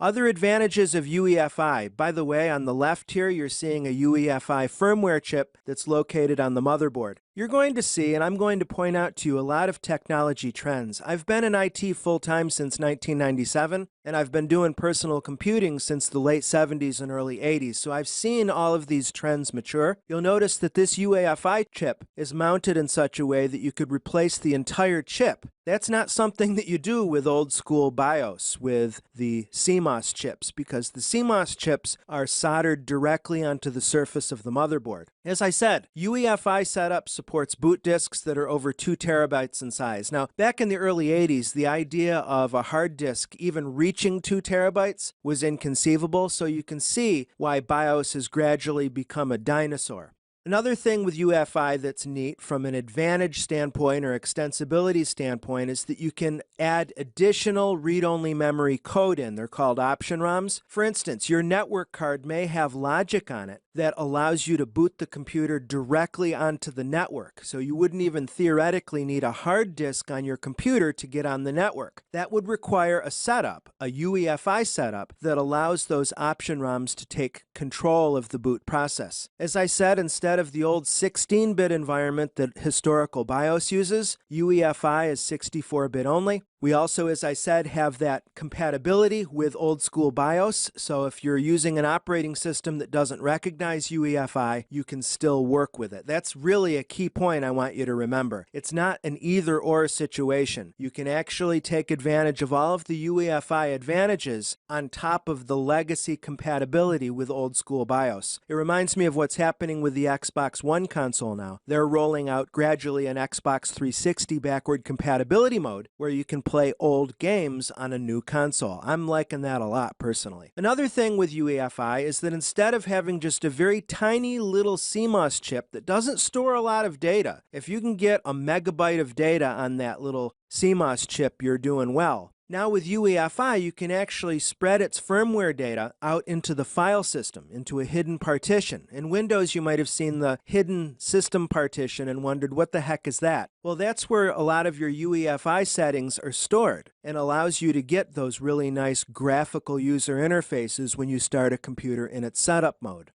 Other advantages of UEFI. By the way, on the left here, you're seeing a UEFI firmware chip that's located on the motherboard. You're going to see, and I'm going to point out to you, a lot of technology trends. I've been in IT full-time since 1997, and I've been doing personal computing since the late 70s and early 80s, so I've seen all of these trends mature. You'll notice that this UEFI chip is mounted in such a way that you could replace the entire chip. That's not something that you do with old school BIOS, with the CMOS chips, because the CMOS chips are soldered directly onto the surface of the motherboard. As I said, UEFI setup supports boot disks that are over 2 terabytes in size. Now, back in the early 80s, the idea of a hard disk even reaching 2 terabytes was inconceivable, so you can see why BIOS has gradually become a dinosaur. Another thing with UEFI that's neat from an advantage standpoint or extensibility standpoint is that you can add additional read-only memory code in. They're called option ROMs. For instance, your network card may have logic on it that allows you to boot the computer directly onto the network. So you wouldn't even theoretically need a hard disk on your computer to get on the network. That would require a setup, a UEFI setup, that allows those option ROMs to take control of the boot process. As I said, instead of the old 16-bit environment that historical BIOS uses, UEFI is 64-bit only. We also, as I said, have that compatibility with old school BIOS, so if you're using an operating system that doesn't recognize UEFI, you can still work with it. That's really a key point I want you to remember. It's not an either-or situation. You can actually take advantage of all of the UEFI advantages on top of the legacy compatibility with old school BIOS. It reminds me of what's happening with the Xbox One console now. They're rolling out gradually an Xbox 360 backward compatibility mode where you can play old games on a new console. I'm liking that a lot personally. Another thing with UEFI is that instead of having just a very tiny little CMOS chip that doesn't store a lot of data, if you can get a megabyte of data on that little CMOS chip, you're doing well. Now with UEFI, you can actually spread its firmware data out into the file system, into a hidden partition. In Windows, you might have seen the hidden system partition and wondered, what the heck is that? Well, that's where a lot of your UEFI settings are stored and allows you to get those really nice graphical user interfaces when you start a computer in its setup mode.